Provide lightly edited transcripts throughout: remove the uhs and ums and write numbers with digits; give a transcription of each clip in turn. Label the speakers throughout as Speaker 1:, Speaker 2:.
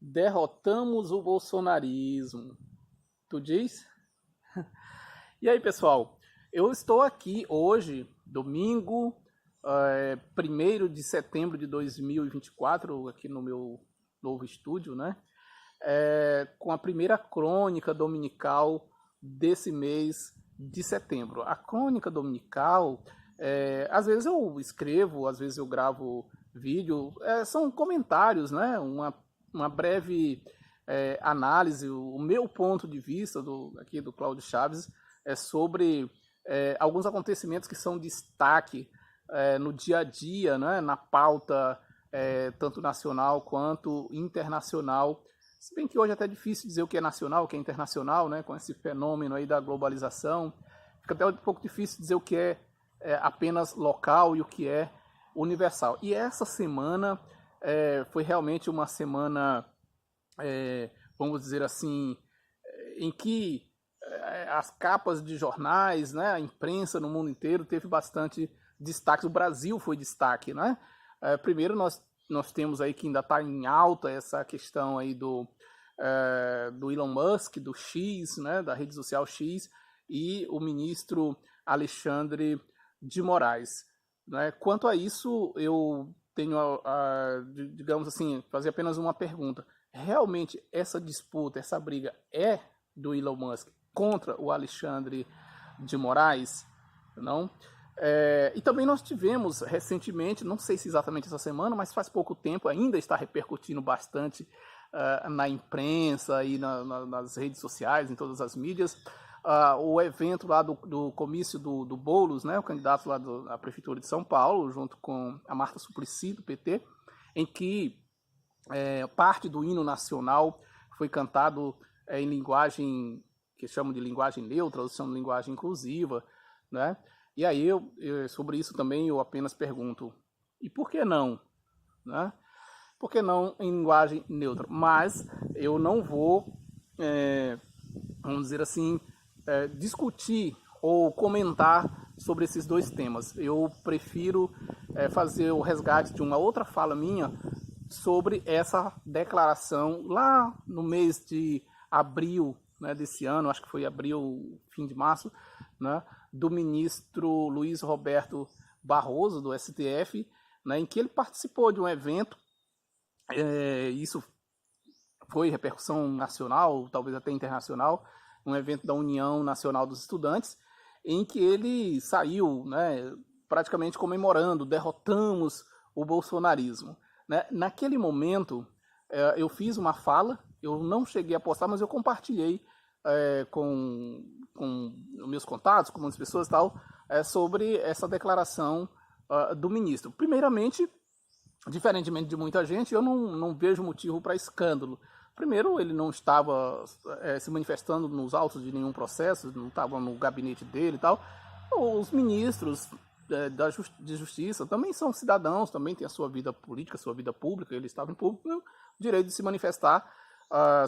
Speaker 1: Derrotamos o bolsonarismo. Tu diz? E aí, pessoal? Eu estou aqui hoje, domingo, 1º de setembro de 2024, aqui no meu novo estúdio, né? Com a primeira crônica dominical desse mês de setembro. A crônica dominical, às vezes eu escrevo, às vezes eu gravo vídeo, são comentários, né? Uma breve análise, o meu ponto de vista aqui do Cláudio Chaves é sobre alguns acontecimentos que são destaque no dia a dia, né? Na pauta tanto nacional quanto internacional. Se bem que hoje é até difícil dizer o que é nacional, o que é internacional, né? Com esse fenômeno aí da globalização, fica até um pouco difícil dizer o que é apenas local e o que é universal. E essa semana foi realmente uma semana, vamos dizer assim, em que as capas de jornais, né, a imprensa no mundo inteiro teve bastante destaque. O Brasil foi destaque, né? Primeiro nós temos aí que ainda está em alta essa questão aí do Elon Musk, do X, né, da rede social X, e o ministro Alexandre de Moraes. Né? Quanto a isso, eu tenho, digamos assim, fazer apenas uma pergunta. Realmente essa disputa, essa briga é do Elon Musk contra o Alexandre de Moraes? Não? E também nós tivemos recentemente, não sei se exatamente essa semana, mas faz pouco tempo, ainda está repercutindo bastante na imprensa e nas redes sociais, em todas as mídias, o evento lá do comício do Boulos, né, o candidato lá da Prefeitura de São Paulo, junto com a Marta Suplicy, do PT, em que parte do hino nacional foi cantado em linguagem que chamam de linguagem neutra, ou chamam de linguagem inclusiva, né? E aí, sobre isso também eu apenas pergunto, e por que não? Né? Por que não em linguagem neutra? Mas eu não vou, vamos dizer assim, discutir ou comentar sobre esses dois temas. Eu prefiro fazer o resgate de uma outra fala minha sobre essa declaração lá no mês de abril, né, desse ano, acho que foi abril, fim de março, né, do ministro Luiz Roberto Barroso, do STF, né, em que ele participou de um evento, isso foi repercussão nacional, talvez até internacional, um evento da União Nacional dos Estudantes, em que ele saiu, né, praticamente comemorando, derrotamos o bolsonarismo. Né? Naquele momento, eu fiz uma fala, eu não cheguei a postar, mas eu compartilhei com meus contatos, com muitas pessoas e tal, sobre essa declaração do ministro. Primeiramente, diferentemente de muita gente, eu não vejo motivo para escândalo. Primeiro, ele não estava se manifestando nos autos de nenhum processo, não estava no gabinete dele e tal. Os ministros de justiça também são cidadãos, também têm a sua vida política, a sua vida pública, ele estava em público, né? O direito de se manifestar.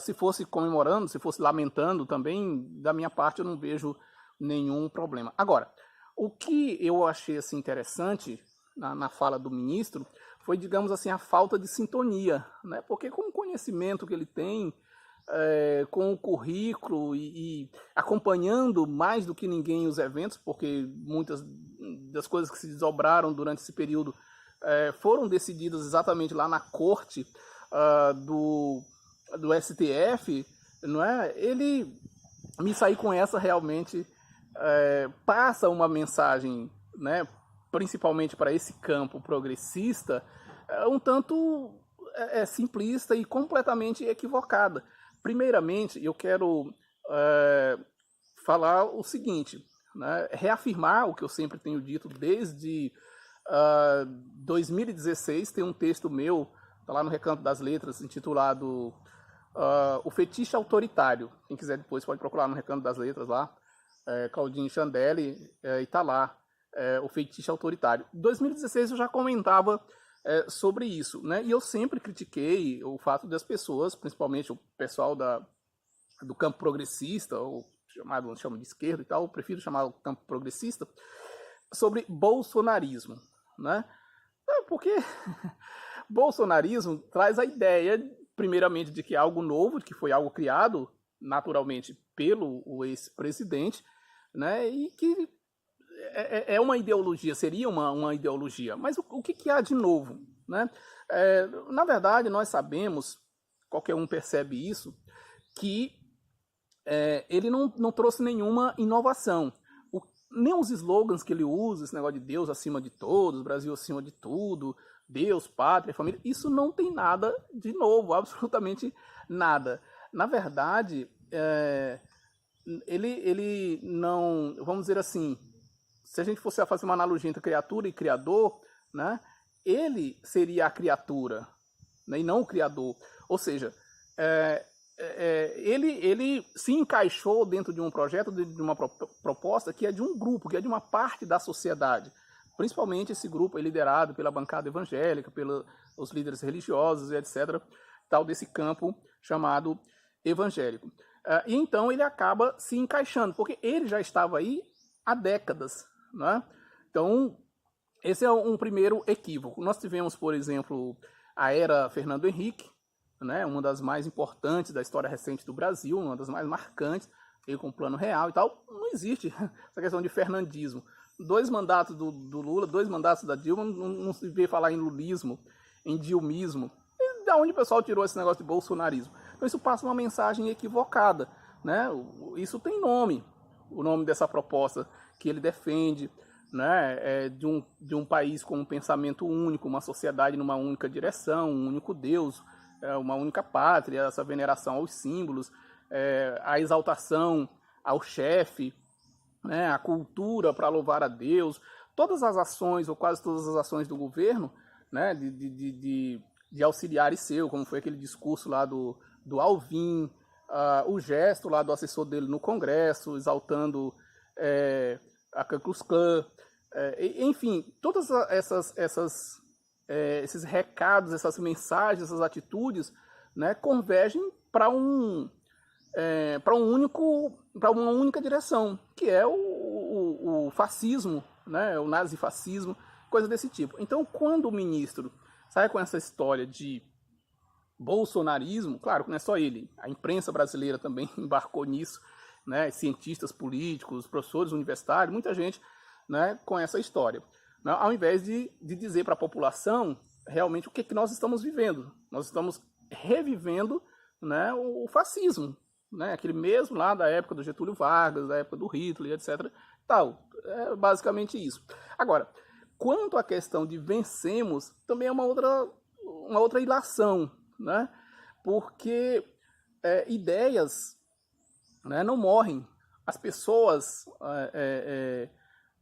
Speaker 1: Se fosse comemorando, se fosse lamentando também, da minha parte eu não vejo nenhum problema. Agora, o que eu achei assim, interessante na fala do ministro foi, digamos assim, a falta de sintonia, né? Porque com o conhecimento que ele tem, com o currículo e acompanhando mais do que ninguém os eventos, porque muitas das coisas que se desdobraram durante esse período foram decididas exatamente lá na corte do STF, não é? Ele me sair com essa realmente passa uma mensagem, né, principalmente para esse campo progressista, um tanto simplista e completamente equivocada. Primeiramente, eu quero falar o seguinte, né, reafirmar o que eu sempre tenho dito desde 2016, tem um texto meu, está lá no Recanto das Letras, intitulado O Fetiche Autoritário. Quem quiser depois pode procurar no Recanto das Letras lá, Claudinho Chandelli, e está lá, O Fetiche Autoritário. Em 2016 eu já comentava sobre isso, né? E eu sempre critiquei o fato das pessoas, principalmente o pessoal do campo progressista, ou chama de esquerda e tal, eu prefiro chamar o campo progressista, sobre bolsonarismo, né? Porque bolsonarismo traz a ideia primeiramente, de que é algo novo, de que foi algo criado naturalmente pelo ex-presidente, né, e que é uma ideologia, seria uma ideologia. Mas o que há de novo? Né? Na verdade, nós sabemos, qualquer um percebe isso, que ele não trouxe nenhuma inovação. Nem os slogans que ele usa, esse negócio de Deus acima de todos, Brasil acima de tudo, Deus, pátria, família, isso não tem nada de novo, absolutamente nada. Na verdade, ele não, vamos dizer assim, se a gente fosse fazer uma analogia entre criatura e criador, né, ele seria a criatura, né, e não o criador. Ou seja, ele se encaixou dentro de um projeto, de uma proposta que é de um grupo, que é de uma parte da sociedade. Principalmente esse grupo é liderado pela bancada evangélica, pelos líderes religiosos, etc., tal desse campo chamado evangélico. E então ele acaba se encaixando, porque ele já estava aí há décadas. Né? Então, esse é um primeiro equívoco. Nós tivemos, por exemplo, a era Fernando Henrique, né, uma das mais importantes da história recente do Brasil, uma das mais marcantes, ele com o Plano Real e tal. Não existe essa questão de fernandismo. 2 mandatos do Lula, 2 mandatos da Dilma, não se vê falar em lulismo, em dilmismo. E da onde o pessoal tirou esse negócio de bolsonarismo? Então isso passa uma mensagem equivocada. Né? Isso tem nome, o nome dessa proposta que ele defende, né? De um país com um pensamento único, uma sociedade numa única direção, um único Deus, uma única pátria, essa veneração aos símbolos, a exaltação ao chefe, né, a cultura para louvar a Deus, todas as ações, ou quase todas as ações do governo, né, de auxiliares seu, como foi aquele discurso lá do Alvim, o gesto lá do assessor dele no Congresso, exaltando a Ku Klux Klan, enfim, todas esses recados, essas mensagens, essas atitudes, né, convergem para uma única direção, que é o fascismo, né, o nazifascismo, coisa desse tipo. Então, quando o ministro sai com essa história de bolsonarismo, claro que não é só ele, a imprensa brasileira também embarcou nisso, né, cientistas políticos, professores universitários, muita gente, né, com essa história. Ao invés de dizer para a população realmente o que nós estamos vivendo. Nós estamos revivendo, né, o fascismo, né, aquele mesmo lá da época do Getúlio Vargas, da época do Hitler, etc. Tal. É basicamente isso. Agora, quanto à questão de vencemos, também é uma outra ilação, né, porque ideias, né, não morrem. As pessoas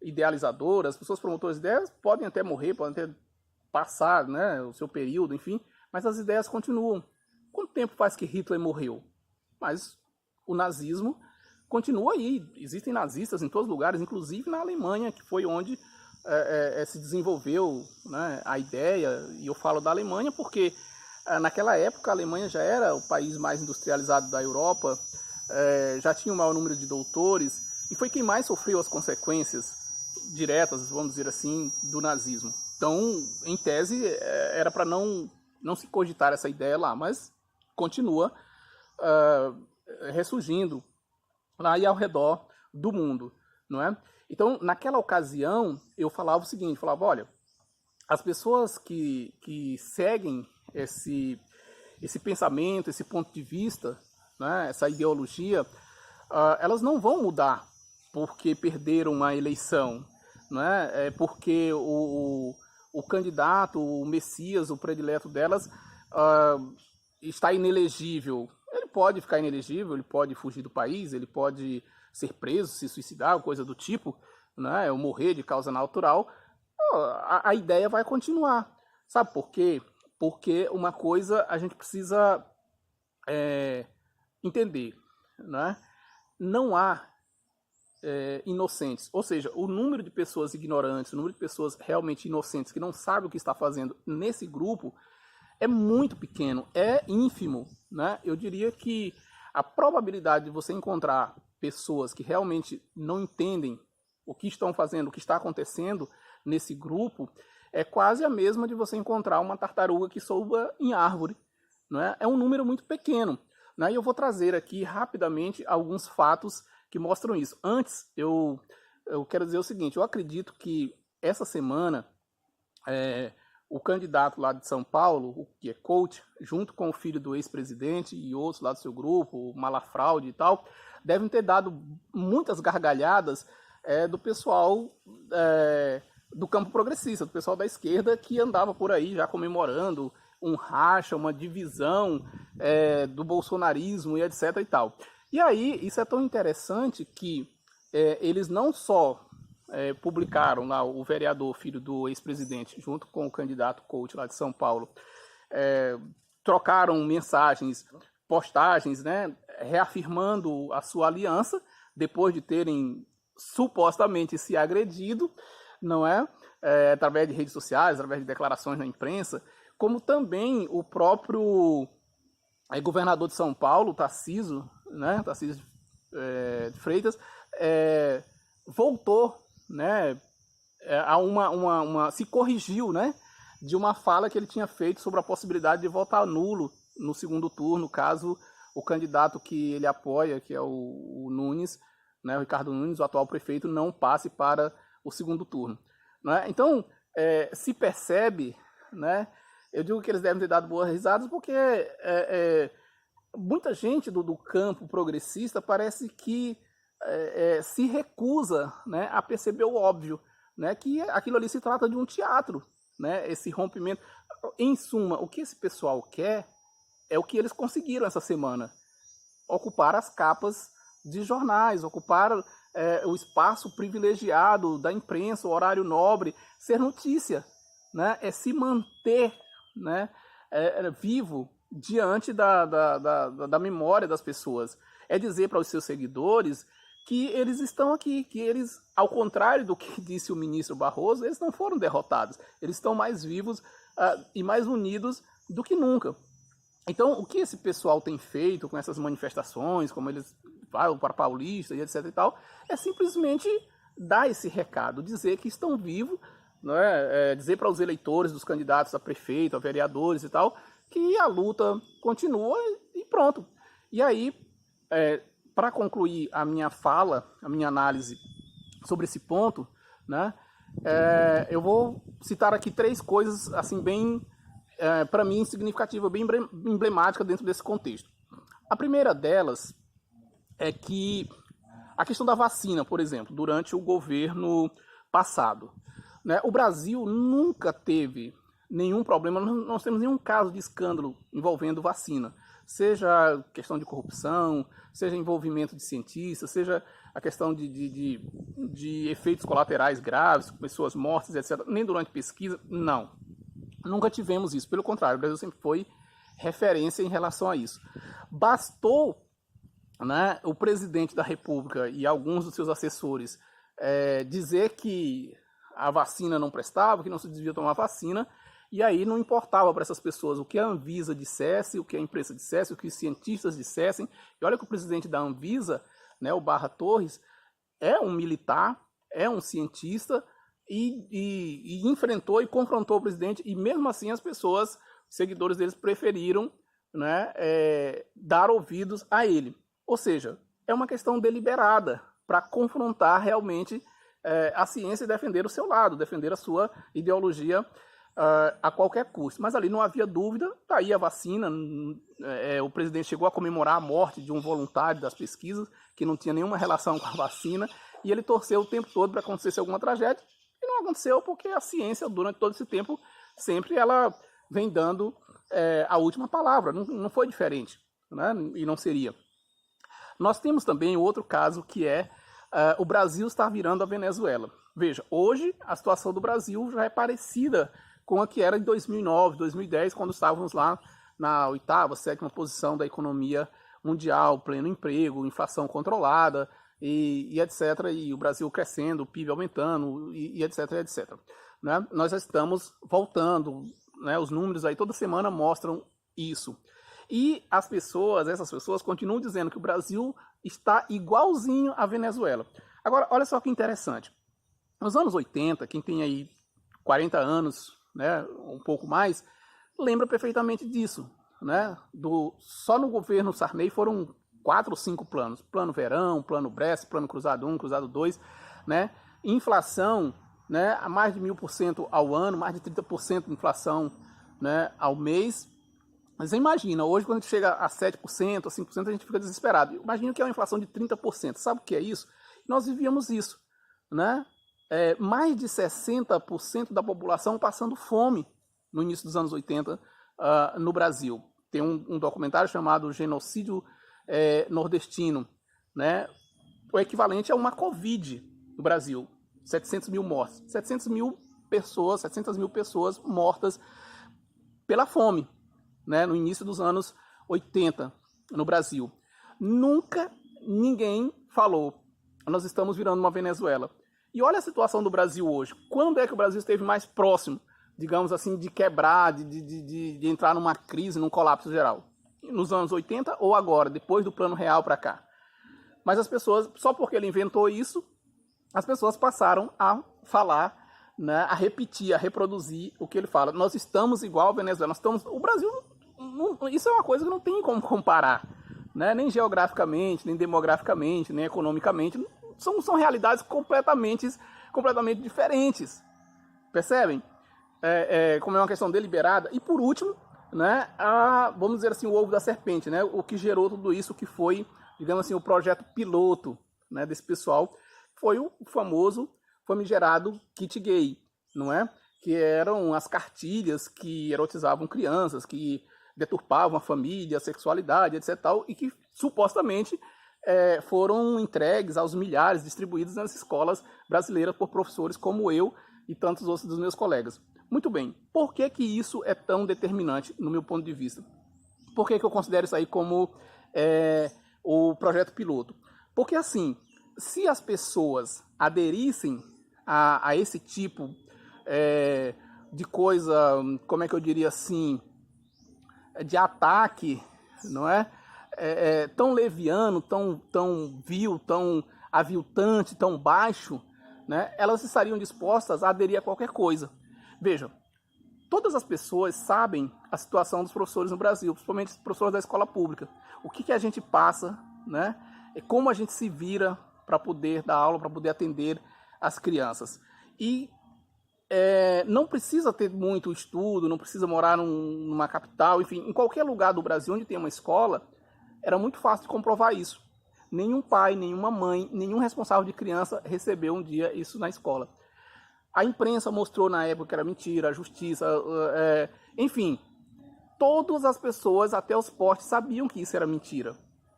Speaker 1: idealizadoras, as pessoas promotoras de ideias podem até morrer, podem até passar, né, o seu período, enfim, mas as ideias continuam. Quanto tempo faz que Hitler morreu? Mas o nazismo continua aí. Existem nazistas em todos os lugares, inclusive na Alemanha, que foi onde se desenvolveu, né, a ideia, e eu falo da Alemanha porque naquela época a Alemanha já era o país mais industrializado da Europa, já tinha o maior número de doutores, e foi quem mais sofreu as consequências diretas, vamos dizer assim, do nazismo. Então, em tese, era para não se cogitar essa ideia lá, mas continua ressurgindo lá e ao redor do mundo, não é? Então, naquela ocasião, eu falava o seguinte, falava, olha, as pessoas que seguem esse pensamento, esse ponto de vista, né, essa ideologia, elas não vão mudar porque perderam uma eleição, né? Porque o candidato, o Messias, o predileto delas, está inelegível. Ele pode ficar inelegível, ele pode fugir do país, ele pode ser preso, se suicidar, coisa do tipo, né? Ou morrer de causa natural. A ideia vai continuar. Sabe por quê? Porque uma coisa a gente precisa entender, né? Não há inocentes, ou seja, o número de pessoas ignorantes, o número de pessoas realmente inocentes que não sabem o que está fazendo nesse grupo é muito pequeno, é ínfimo, né? Eu diria que a probabilidade de você encontrar pessoas que realmente não entendem o que estão fazendo, o que está acontecendo nesse grupo, é quase a mesma de você encontrar uma tartaruga que soa em árvore, não é? É um número muito pequeno, né? E eu vou trazer aqui rapidamente alguns fatos que mostram isso. Antes, eu quero dizer o seguinte, eu acredito que essa semana o candidato lá de São Paulo, que é coach, junto com o filho do ex-presidente e outros lá do seu grupo, o Malafraude e tal, devem ter dado muitas gargalhadas do pessoal do campo progressista, do pessoal da esquerda que andava por aí já comemorando um racha, uma divisão do bolsonarismo e etc e tal. E aí, isso é tão interessante que eles não só publicaram lá o vereador, filho do ex-presidente, junto com o candidato coach lá de São Paulo, trocaram mensagens, postagens, né, reafirmando a sua aliança, depois de terem supostamente se agredido, não é? Através de redes sociais, através de declarações na imprensa, como também o próprio governador de São Paulo, Tarcísio, né, Tarcísio de Freitas, voltou, né, se corrigiu, né, de uma fala que ele tinha feito sobre a possibilidade de votar nulo no segundo turno, caso o candidato que ele apoia, que é o Nunes, né, o Ricardo Nunes, o atual prefeito, não passe para o segundo turno. Né? Então, se percebe, né, eu digo que eles devem ter dado boas risadas, porque muita gente do campo progressista parece que se recusa, né, a perceber o óbvio, né, que aquilo ali se trata de um teatro, né, esse rompimento. Em suma, o que esse pessoal quer é o que eles conseguiram essa semana: ocupar as capas de jornais, ocupar o espaço privilegiado da imprensa, o horário nobre, ser notícia, né, se manter, né, vivo diante da memória das pessoas. É dizer para os seus seguidores que eles estão aqui, que eles, ao contrário do que disse o ministro Barroso, eles não foram derrotados, eles estão mais vivos e mais unidos do que nunca. Então, o que esse pessoal tem feito com essas manifestações, como eles vão para Paulista e etc e tal, é simplesmente dar esse recado, dizer que estão vivos, né, dizer para os eleitores dos candidatos a prefeito, a vereadores e tal, que a luta continua e pronto. E aí, para concluir a minha fala, a minha análise sobre esse ponto, né, eu vou citar aqui 3 coisas assim bem, para mim, significativas, bem emblemáticas dentro desse contexto. A primeira delas é que a questão da vacina, por exemplo, durante o governo passado, né, o Brasil nunca teve nenhum problema, nós temos nenhum caso de escândalo envolvendo vacina, seja questão de corrupção, seja envolvimento de cientistas, seja a questão de efeitos colaterais graves, pessoas mortas, etc. Nem durante pesquisa, não. Nunca tivemos isso, pelo contrário, o Brasil sempre foi referência em relação a isso. Bastou, né, o presidente da República e alguns dos seus assessores dizer que a vacina não prestava, que não se devia tomar vacina, e aí não importava para essas pessoas o que a Anvisa dissesse, o que a imprensa dissesse, o que os cientistas dissessem. E olha que o presidente da Anvisa, né, o Barra Torres, é um militar, é um cientista, e enfrentou e confrontou o presidente, e mesmo assim as pessoas, seguidores deles, preferiram, né, dar ouvidos a ele. Ou seja, é uma questão deliberada para confrontar realmente a ciência e defender o seu lado, defender a sua ideologia a qualquer custo. Mas ali não havia dúvida, tá aí a vacina, o presidente chegou a comemorar a morte de um voluntário das pesquisas, que não tinha nenhuma relação com a vacina, e ele torceu o tempo todo para acontecer alguma tragédia, e não aconteceu porque a ciência, durante todo esse tempo, sempre ela vem dando a última palavra, não foi diferente, né? E não seria. Nós temos também outro caso que o Brasil está virando a Venezuela. Veja, hoje a situação do Brasil já é parecida com a que era em 2009, 2010, quando estávamos lá na 8ª, 7ª posição da economia mundial, pleno emprego, inflação controlada e etc. E o Brasil crescendo, o PIB aumentando e etc, etc. Né? Nós já estamos voltando, né? Os números aí toda semana mostram isso. E essas pessoas continuam dizendo que o Brasil está igualzinho à Venezuela. Agora, olha só que interessante. Nos anos 80, quem tem aí 40 anos, né, um pouco mais, lembra perfeitamente disso. né, só no governo Sarney foram 4 ou 5 planos. Plano Verão, Plano Brest, Plano Cruzado 1, Cruzado 2, né? Inflação, né, a mais de 1000% ao ano, mais de 30% de inflação, né, ao mês. Mas imagina, hoje quando a gente chega a 7%, a 5%, a gente fica desesperado. Imagina que é uma inflação de 30%. Sabe o que é isso? Nós vivíamos isso, né? Mais de 60% da população passando fome no início dos anos 80 no Brasil. Tem um documentário chamado Genocídio Nordestino, né? O equivalente a uma Covid no Brasil. 700 mil mortes. 700 mil pessoas mortas pela fome, né? No início dos anos 80 no Brasil. Nunca ninguém falou: nós estamos virando uma Venezuela. E olha a situação do Brasil hoje. Quando é que o Brasil esteve mais próximo, digamos assim, de quebrar, de entrar numa crise, num colapso geral? Nos anos 80 ou agora, depois do Plano Real para cá? Mas as pessoas, só porque ele inventou isso, as pessoas passaram a falar, né, a repetir, a reproduzir o que ele fala. Nós estamos igual a Venezuela. O Brasil, isso é uma coisa que não tem como comparar, né? Nem geograficamente, nem demograficamente, nem economicamente. São realidades completamente diferentes. Percebem? Como é uma questão deliberada. E por último, né, vamos dizer assim, o ovo da serpente, né? O que gerou tudo isso, que foi, digamos assim, o projeto piloto, né, desse pessoal, foi o famoso, famigerado kit gay, não é? Que eram as cartilhas que erotizavam crianças, que deturpavam a família, a sexualidade, etc. E que supostamente foram entregues aos milhares, distribuídos nas escolas brasileiras por professores como eu e tantos outros dos meus colegas. Muito bem, por que que isso é tão determinante no meu ponto de vista? Por que que eu considero isso aí como o projeto piloto? Porque assim, se as pessoas aderissem a esse tipo de coisa, como é que eu diria assim, de ataque, não é? Tão leviano, tão vil, tão aviltante, tão baixo, né? Elas estariam dispostas a aderir a qualquer coisa. Veja, todas as pessoas sabem a situação dos professores no Brasil, principalmente os professores da escola pública. O que a gente passa, né? Como a gente se vira para poder dar aula, para poder atender as crianças. E não precisa ter muito estudo, não precisa morar numa capital, enfim, em qualquer lugar do Brasil onde tem uma escola, era muito fácil de comprovar isso. Nenhum pai, nenhuma mãe, nenhum responsável de criança recebeu um dia isso na escola. A imprensa mostrou na época que era mentira, a justiça, enfim, todas as pessoas, até os postes, sabiam que isso era mentira.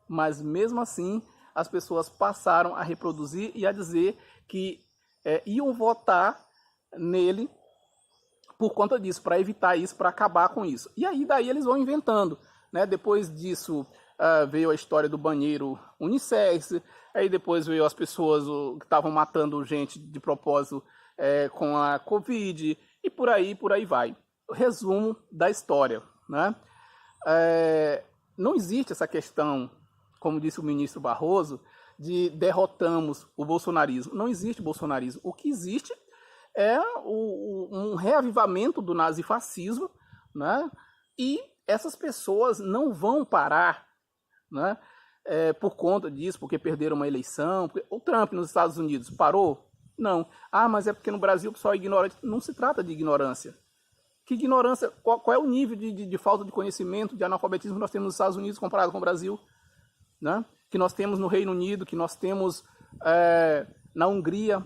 Speaker 1: Mas mesmo assim, as pessoas passaram a reproduzir e a dizer que iam votar nele por conta disso, para evitar isso, para acabar com isso. E aí daí eles vão inventando, né? Depois disso veio a história do banheiro unissex, aí depois veio as pessoas que estavam matando gente de propósito com a Covid, e por aí vai. O resumo da história, né? Não existe essa questão, como disse o ministro Barroso, de derrotamos o bolsonarismo. Não existe bolsonarismo. O que existe é um reavivamento do nazifascismo, né? E essas pessoas não vão parar, né? Por conta disso, porque perderam uma eleição. O Trump nos Estados Unidos parou? Não. Mas é porque no Brasil o pessoal é ignorante. Não se trata de ignorância. Que ignorância? Qual é o nível de falta de conhecimento, de analfabetismo que nós temos nos Estados Unidos comparado com o Brasil? Né? Que nós temos no Reino Unido, que nós temos na Hungria.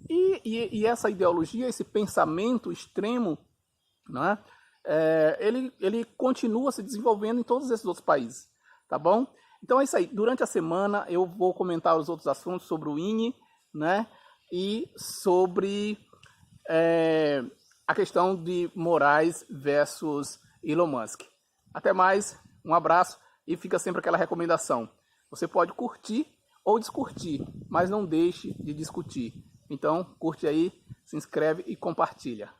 Speaker 1: E essa ideologia, esse pensamento extremo, né, ele continua se desenvolvendo em todos esses outros países, tá bom? Então é isso aí. Durante a semana eu vou comentar os outros assuntos sobre o INE, né, e sobre a questão de Moraes versus Elon Musk. Até mais, um abraço e fica sempre aquela recomendação. Você pode curtir ou descurtir, mas não deixe de discutir. Então, curte aí, se inscreve e compartilha.